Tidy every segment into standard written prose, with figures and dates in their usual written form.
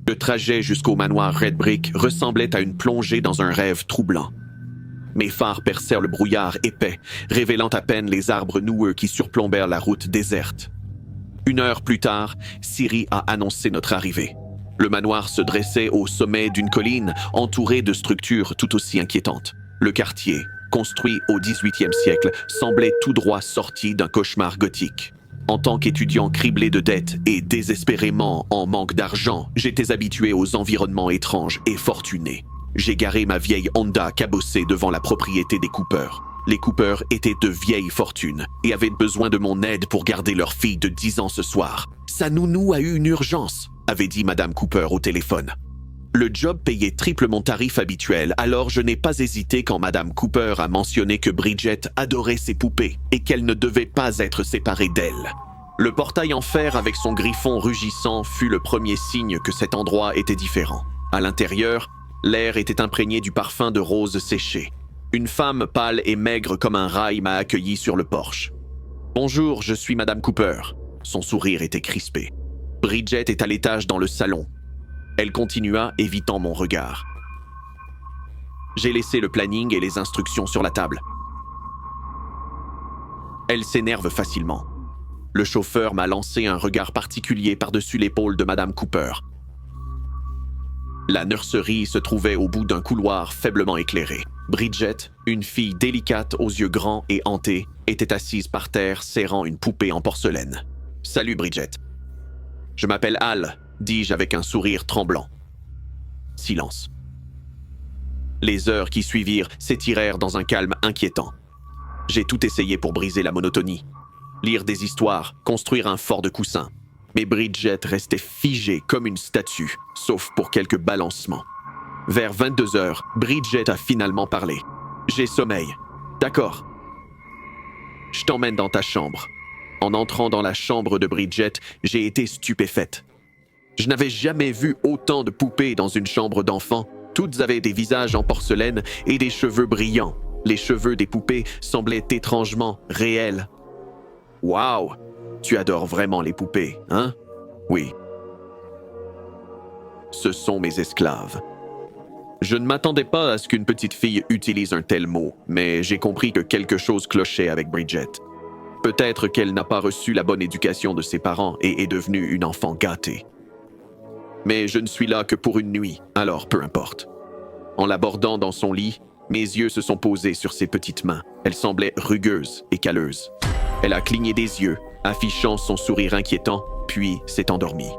Le trajet jusqu'au manoir Red Brick ressemblait à une plongée dans un rêve troublant. Mes phares percèrent le brouillard épais, révélant à peine les arbres noueux qui surplombèrent la route déserte. 1 heure plus tard, Siri a annoncé notre arrivée. Le manoir se dressait au sommet d'une colline, entouré de structures tout aussi inquiétantes. Le quartier, construit au XVIIIe siècle, semblait tout droit sorti d'un cauchemar gothique. En tant qu'étudiant criblé de dettes et désespérément en manque d'argent, j'étais habitué aux environnements étranges et fortunés. J'ai garé ma vieille Honda cabossée devant la propriété des Cooper. Les Cooper étaient de vieilles fortunes et avaient besoin de mon aide pour garder leur fille de 10 ans ce soir. « Sa nounou a eu une urgence », avait dit Madame Cooper au téléphone. Le job payait triple mon tarif habituel, alors je n'ai pas hésité quand Madame Cooper a mentionné que Bridget adorait ses poupées et qu'elle ne devait pas être séparée d'elle. Le portail en fer avec son griffon rugissant fut le premier signe que cet endroit était différent. À l'intérieur, l'air était imprégné du parfum de roses séchées. Une femme pâle et maigre comme un rail m'a accueilli sur le porche. « Bonjour, je suis Madame Cooper. » Son sourire était crispé. « Bridget est à l'étage dans le salon. » Elle continua, évitant mon regard. J'ai laissé le planning et les instructions sur la table. Elle s'énerve facilement. Le chauffeur m'a lancé un regard particulier par-dessus l'épaule de Madame Cooper. La nurserie se trouvait au bout d'un couloir faiblement éclairé. Bridget, une fille délicate aux yeux grands et hantés, était assise par terre serrant une poupée en porcelaine. « Salut Bridget. »« Je m'appelle Al. » dis-je avec un sourire tremblant. Silence. Les heures qui suivirent s'étirèrent dans un calme inquiétant. J'ai tout essayé pour briser la monotonie. Lire des histoires, construire un fort de coussins. Mais Bridget restait figée comme une statue, sauf pour quelques balancements. Vers 22 heures, Bridget a finalement parlé. « J'ai sommeil. »« D'accord. »« Je t'emmène dans ta chambre. » En entrant dans la chambre de Bridget, j'ai été stupéfaite. Je n'avais jamais vu autant de poupées dans une chambre d'enfant. Toutes avaient des visages en porcelaine et des cheveux brillants. Les cheveux des poupées semblaient étrangement réels. « Waouh! Tu adores vraiment les poupées, hein? » « Oui. » Ce sont mes esclaves. Je ne m'attendais pas à ce qu'une petite fille utilise un tel mot, mais j'ai compris que quelque chose clochait avec Bridget. Peut-être qu'elle n'a pas reçu la bonne éducation de ses parents et est devenue une enfant gâtée. Mais je ne suis là que pour une nuit, alors peu importe. En l'abordant dans son lit, mes yeux se sont posés sur ses petites mains. Elles semblaient rugueuses et calleuses. Elle a cligné des yeux, affichant son sourire inquiétant, puis s'est endormie.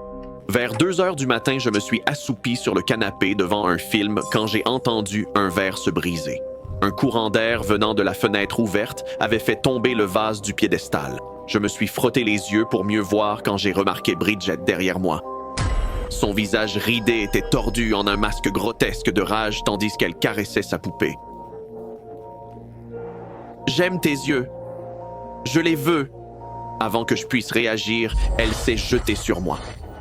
Vers 2 heures du matin, je me suis assoupi sur le canapé devant un film quand j'ai entendu un verre se briser. Un courant d'air venant de la fenêtre ouverte avait fait tomber le vase du piédestal. Je me suis frotté les yeux pour mieux voir quand j'ai remarqué Bridget derrière moi. Son visage ridé était tordu en un masque grotesque de rage tandis qu'elle caressait sa poupée. « J'aime tes yeux. Je les veux. » Avant que je puisse réagir, elle s'est jetée sur moi.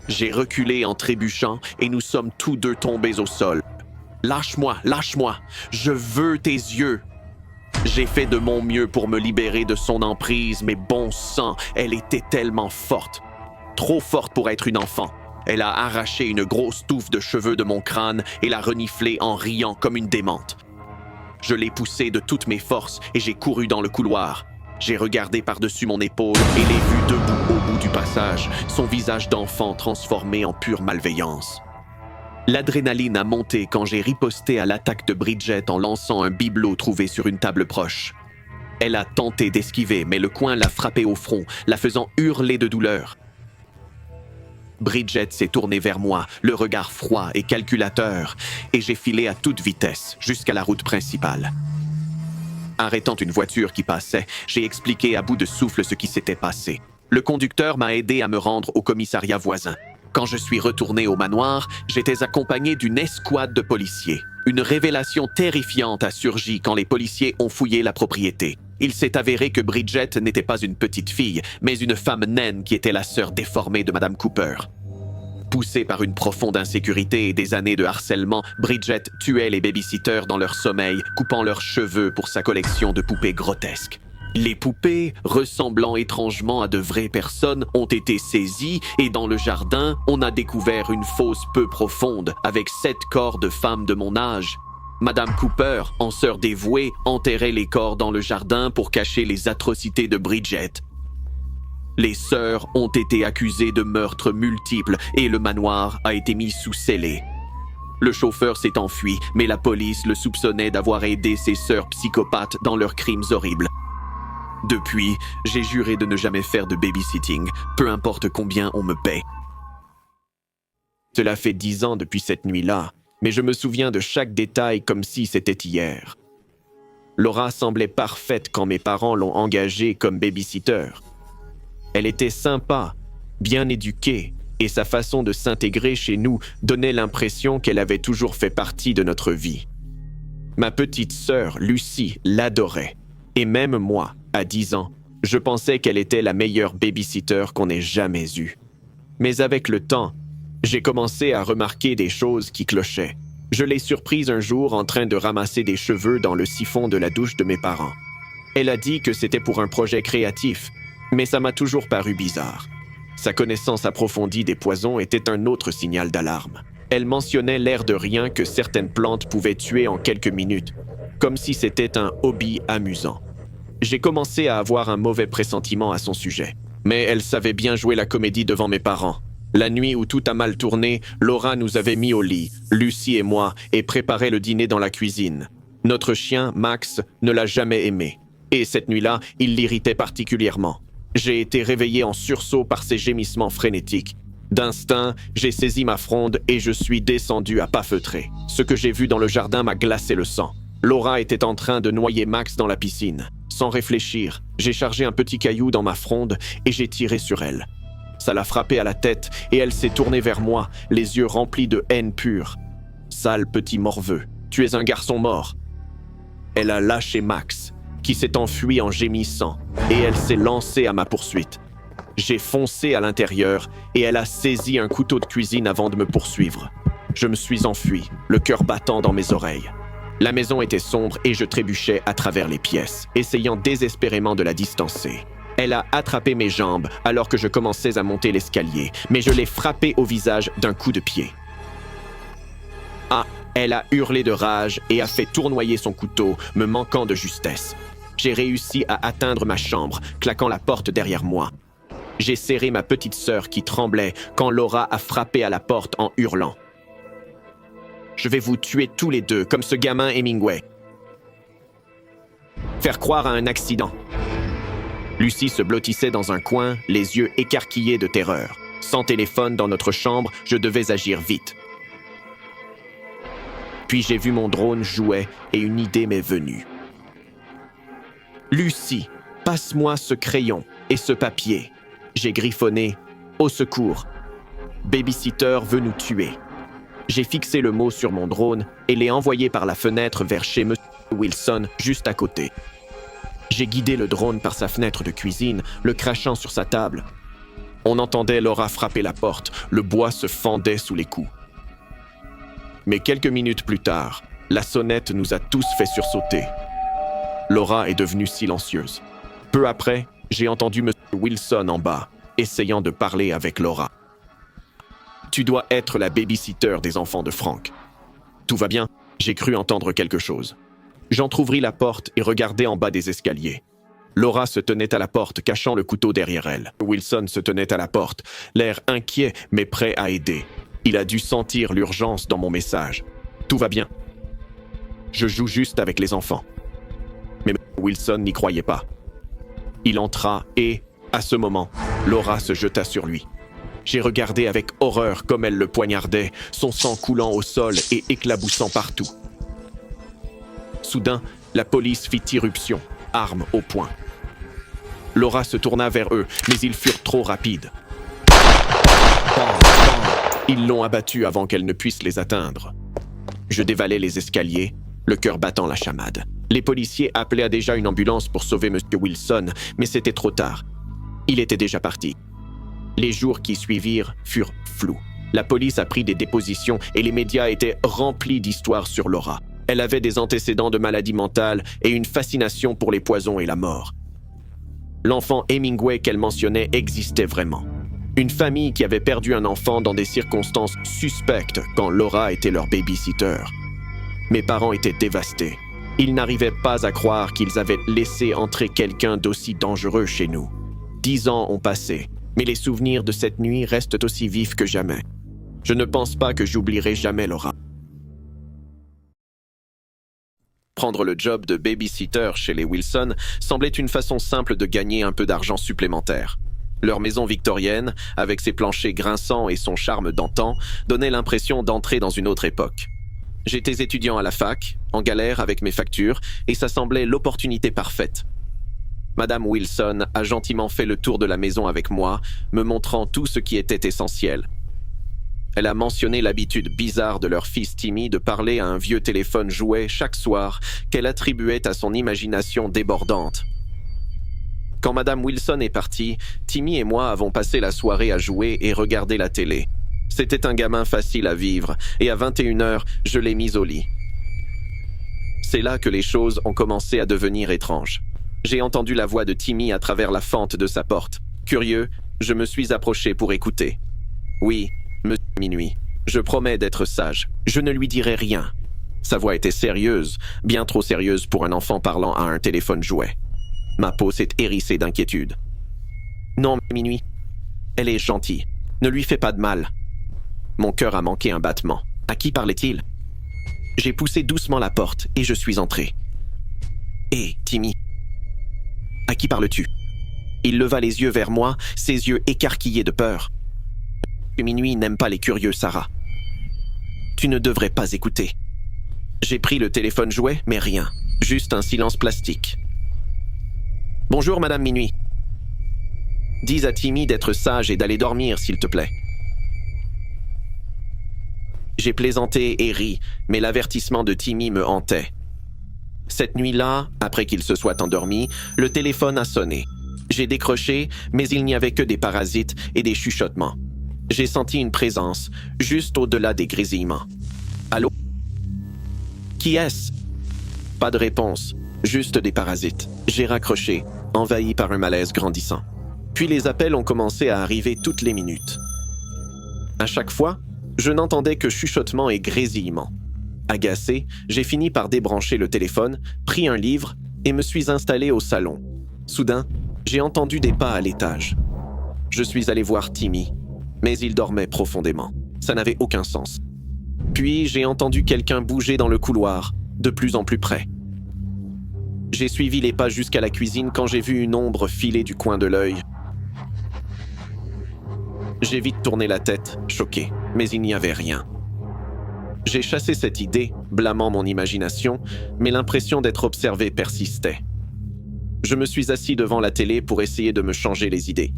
J'ai reculé en trébuchant et nous sommes tous deux tombés au sol. « Lâche-moi, lâche-moi. Je veux tes yeux. » J'ai fait de mon mieux pour me libérer de son emprise, mais bon sang, elle était tellement forte. Trop forte pour être une enfant. Elle a arraché une grosse touffe de cheveux de mon crâne et l'a reniflée en riant comme une démente. Je l'ai poussée de toutes mes forces et j'ai couru dans le couloir. J'ai regardé par-dessus mon épaule et l'ai vue debout au bout du passage, son visage d'enfant transformé en pure malveillance. L'adrénaline a monté quand j'ai riposté à l'attaque de Bridget en lançant un bibelot trouvé sur une table proche. Elle a tenté d'esquiver, mais le coin l'a frappée au front, la faisant hurler de douleur. Bridget s'est tournée vers moi, le regard froid et calculateur, et j'ai filé à toute vitesse jusqu'à la route principale. Arrêtant une voiture qui passait, j'ai expliqué à bout de souffle ce qui s'était passé. Le conducteur m'a aidé à me rendre au commissariat voisin. Quand je suis retourné au manoir, j'étais accompagné d'une escouade de policiers. Une révélation terrifiante a surgi quand les policiers ont fouillé la propriété. Il s'est avéré que Bridget n'était pas une petite fille, mais une femme naine qui était la sœur déformée de Madame Cooper. Poussée par une profonde insécurité et des années de harcèlement, Bridget tuait les babysitters dans leur sommeil, coupant leurs cheveux pour sa collection de poupées grotesques. Les poupées, ressemblant étrangement à de vraies personnes, ont été saisies et dans le jardin, on a découvert une fosse peu profonde avec 7 corps de femmes de mon âge. Madame Cooper, en sœur dévouée, enterrait les corps dans le jardin pour cacher les atrocités de Bridget. Les sœurs ont été accusées de meurtres multiples et le manoir a été mis sous scellé. Le chauffeur s'est enfui, mais la police le soupçonnait d'avoir aidé ses sœurs psychopathes dans leurs crimes horribles. Depuis, j'ai juré de ne jamais faire de babysitting, peu importe combien on me paie. Cela fait 10 ans depuis cette nuit-là, mais je me souviens de chaque détail comme si c'était hier. Laura semblait parfaite quand mes parents l'ont engagée comme babysitter. Elle était sympa, bien éduquée, et sa façon de s'intégrer chez nous donnait l'impression qu'elle avait toujours fait partie de notre vie. Ma petite sœur, Lucie, l'adorait. Et même moi, à 10 ans, je pensais qu'elle était la meilleure babysitter qu'on ait jamais eue. Mais avec le temps, j'ai commencé à remarquer des choses qui clochaient. Je l'ai surprise un jour en train de ramasser des cheveux dans le siphon de la douche de mes parents. Elle a dit que c'était pour un projet créatif, mais ça m'a toujours paru bizarre. Sa connaissance approfondie des poisons était un autre signal d'alarme. Elle mentionnait l'air de rien que certaines plantes pouvaient tuer en quelques minutes, comme si c'était un hobby amusant. J'ai commencé à avoir un mauvais pressentiment à son sujet. Mais elle savait bien jouer la comédie devant mes parents. La nuit où tout a mal tourné, Laura nous avait mis au lit, Lucie et moi, et préparait le dîner dans la cuisine. Notre chien, Max, ne l'a jamais aimé. Et cette nuit-là, il l'irritait particulièrement. J'ai été réveillé en sursaut par ses gémissements frénétiques. D'instinct, j'ai saisi ma fronde et je suis descendu à pas feutrés. Ce que j'ai vu dans le jardin m'a glacé le sang. Laura était en train de noyer Max dans la piscine. Sans réfléchir, j'ai chargé un petit caillou dans ma fronde et j'ai tiré sur elle. Ça l'a frappée à la tête et elle s'est tournée vers moi, les yeux remplis de haine pure. « Sale petit morveux, tu es un garçon mort. » Elle a lâché Max, qui s'est enfui en gémissant, et elle s'est lancée à ma poursuite. J'ai foncé à l'intérieur et elle a saisi un couteau de cuisine avant de me poursuivre. Je me suis enfui, le cœur battant dans mes oreilles. La maison était sombre et je trébuchais à travers les pièces, essayant désespérément de la distancer. Elle a attrapé mes jambes alors que je commençais à monter l'escalier, mais je l'ai frappée au visage d'un coup de pied. Ah, elle a hurlé de rage et a fait tournoyer son couteau, me manquant de justesse. J'ai réussi à atteindre ma chambre, claquant la porte derrière moi. J'ai serré ma petite sœur qui tremblait quand Laura a frappé à la porte en hurlant. « Je vais vous tuer tous les deux, comme ce gamin Hemingway. » Faire croire à un accident. Lucie se blottissait dans un coin, les yeux écarquillés de terreur. Sans téléphone dans notre chambre, je devais agir vite. Puis j'ai vu mon drone jouet et une idée m'est venue. « Lucie, passe-moi ce crayon et ce papier. » J'ai griffonné « Au secours. Babysitter veut nous tuer. » J'ai fixé le mot sur mon drone et l'ai envoyé par la fenêtre vers chez M. Wilson, juste à côté. J'ai guidé le drone par sa fenêtre de cuisine, le crachant sur sa table. On entendait Laura frapper la porte, le bois se fendait sous les coups. Mais quelques minutes plus tard, la sonnette nous a tous fait sursauter. Laura est devenue silencieuse. Peu après, j'ai entendu M. Wilson en bas, essayant de parler avec Laura. « Tu dois être la babysitter des enfants de Frank. » Tout va bien, j'ai cru entendre quelque chose. J'entr'ouvris la porte et regardai en bas des escaliers. Laura se tenait à la porte, cachant le couteau derrière elle. Wilson se tenait à la porte, l'air inquiet mais prêt à aider. Il a dû sentir l'urgence dans mon message. « Tout va bien. Je joue juste avec les enfants. » Mais Wilson n'y croyait pas. Il entra et, à ce moment, Laura se jeta sur lui. J'ai regardé avec horreur comme elle le poignardait, son sang coulant au sol et éclaboussant partout. Soudain, la police fit irruption, arme au poing. Laura se tourna vers eux, mais ils furent trop rapides. Bam, bam. Ils l'ont abattue avant qu'elle ne puisse les atteindre. Je dévalais les escaliers, le cœur battant la chamade. Les policiers appelaient déjà une ambulance pour sauver M. Wilson, mais c'était trop tard. Il était déjà parti. Les jours qui suivirent furent flous. La police a pris des dépositions et les médias étaient remplis d'histoires sur Laura. Elle avait des antécédents de maladie mentale et une fascination pour les poisons et la mort. L'enfant Hemingway qu'elle mentionnait existait vraiment. Une famille qui avait perdu un enfant dans des circonstances suspectes quand Laura était leur babysitter. Mes parents étaient dévastés. Ils n'arrivaient pas à croire qu'ils avaient laissé entrer quelqu'un d'aussi dangereux chez nous. 10 ans ont passé, mais les souvenirs de cette nuit restent aussi vifs que jamais. Je ne pense pas que j'oublierai jamais Laura. Prendre le job de babysitter chez les Wilson semblait une façon simple de gagner un peu d'argent supplémentaire. Leur maison victorienne, avec ses planchers grinçants et son charme d'antan, donnait l'impression d'entrer dans une autre époque. J'étais étudiant à la fac, en galère avec mes factures, et ça semblait l'opportunité parfaite. Madame Wilson a gentiment fait le tour de la maison avec moi, me montrant tout ce qui était essentiel. Elle a mentionné l'habitude bizarre de leur fils Timmy de parler à un vieux téléphone jouet chaque soir qu'elle attribuait à son imagination débordante. Quand Madame Wilson est partie, Timmy et moi avons passé la soirée à jouer et regarder la télé. C'était un gamin facile à vivre, et à 21h, je l'ai mis au lit. C'est là que les choses ont commencé à devenir étranges. J'ai entendu la voix de Timmy à travers la fente de sa porte. Curieux, je me suis approché pour écouter. Oui, Monsieur Minuit, je promets d'être sage. Je ne lui dirai rien. Sa voix était sérieuse, bien trop sérieuse pour un enfant parlant à un téléphone jouet. Ma peau s'est hérissée d'inquiétude. Non, Minuit. Elle est gentille. Ne lui fais pas de mal. Mon cœur a manqué un battement. À qui parlait-il? J'ai poussé doucement la porte et je suis entré. Hé, Timmy. À qui parles-tu? Il leva les yeux vers moi, ses yeux écarquillés de peur. Minuit n'aime pas les curieux, Sarah. Tu ne devrais pas écouter. J'ai pris le téléphone jouet, mais rien. Juste un silence plastique. Bonjour, Madame Minuit. Dis à Timmy d'être sage et d'aller dormir, s'il te plaît. J'ai plaisanté et ri, mais l'avertissement de Timmy me hantait. Cette nuit-là, après qu'il se soit endormi, le téléphone a sonné. J'ai décroché, mais il n'y avait que des parasites et des chuchotements. J'ai senti une présence, juste au-delà des grésillements. Allô? Qui est-ce? Pas de réponse, juste des parasites. J'ai raccroché, envahi par un malaise grandissant. Puis les appels ont commencé à arriver toutes les minutes. À chaque fois, je n'entendais que chuchotements et grésillements. Agacé, j'ai fini par débrancher le téléphone, pris un livre et me suis installé au salon. Soudain, j'ai entendu des pas à l'étage. Je suis allé voir Timmy, mais il dormait profondément. Ça n'avait aucun sens. Puis j'ai entendu quelqu'un bouger dans le couloir, de plus en plus près. J'ai suivi les pas jusqu'à la cuisine quand j'ai vu une ombre filer du coin de l'œil. J'ai vite tourné la tête, choqué, mais il n'y avait rien. J'ai chassé cette idée, blâmant mon imagination, mais l'impression d'être observé persistait. Je me suis assis devant la télé pour essayer de me changer les idées.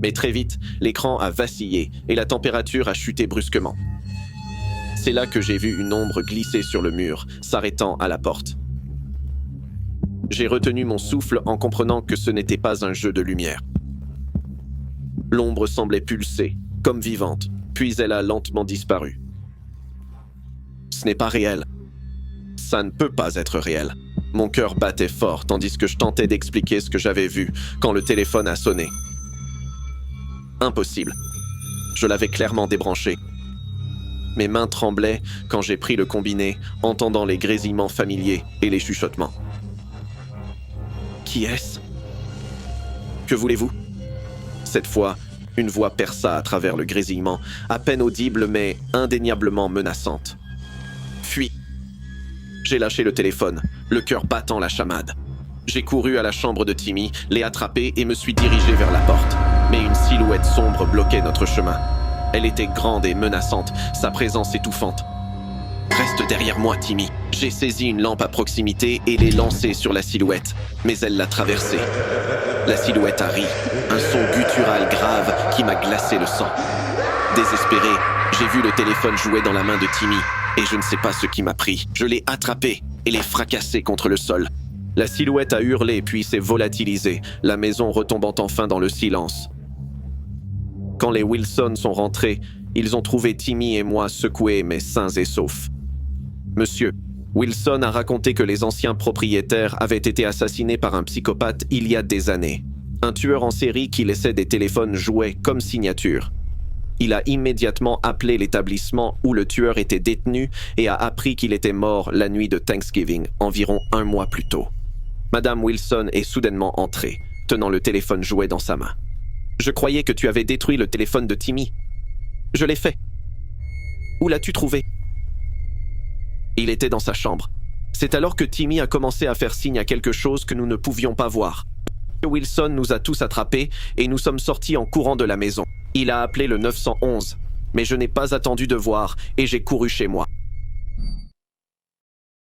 Mais très vite, l'écran a vacillé et la température a chuté brusquement. C'est là que j'ai vu une ombre glisser sur le mur, s'arrêtant à la porte. J'ai retenu mon souffle en comprenant que ce n'était pas un jeu de lumière. L'ombre semblait pulser, comme vivante, puis elle a lentement disparu. Ce n'est pas réel. Ça ne peut pas être réel. Mon cœur battait fort tandis que je tentais d'expliquer ce que j'avais vu quand le téléphone a sonné. Impossible. Je l'avais clairement débranché. Mes mains tremblaient quand j'ai pris le combiné, entendant les grésillements familiers et les chuchotements. Qui est-ce? Que voulez-vous? Cette fois, une voix perça à travers le grésillement, à peine audible mais indéniablement menaçante. Fuis! J'ai lâché le téléphone, le cœur battant la chamade. J'ai couru à la chambre de Timmy, l'ai attrapé et me suis dirigé vers la porte. Mais une silhouette sombre bloquait notre chemin. Elle était grande et menaçante, sa présence étouffante. Reste derrière moi, Timmy. J'ai saisi une lampe à proximité et l'ai lancée sur la silhouette, mais elle l'a traversée. La silhouette a ri, un son guttural grave qui m'a glacé le sang. Désespéré, j'ai vu le téléphone jouer dans la main de Timmy, et je ne sais pas ce qui m'a pris. Je l'ai attrapé et l'ai fracassé contre le sol. La silhouette a hurlé puis s'est volatilisée, la maison retombant enfin dans le silence. Quand les Wilson sont rentrés, ils ont trouvé Timmy et moi secoués mais sains et saufs. « Monsieur, Wilson a raconté que les anciens propriétaires avaient été assassinés par un psychopathe il y a des années. Un tueur en série qui laissait des téléphones jouets comme signature. Il a immédiatement appelé l'établissement où le tueur était détenu et a appris qu'il était mort la nuit de Thanksgiving, environ 1 mois plus tôt. Madame Wilson est soudainement entrée, tenant le téléphone jouet dans sa main. « Je croyais que tu avais détruit le téléphone de Timmy. Je l'ai fait. Où l'as-tu trouvé ?» Il était dans sa chambre. C'est alors que Timmy a commencé à faire signe à quelque chose que nous ne pouvions pas voir. Wilson nous a tous attrapés et nous sommes sortis en courant de la maison. Il a appelé le 911, mais je n'ai pas attendu de voir et j'ai couru chez moi.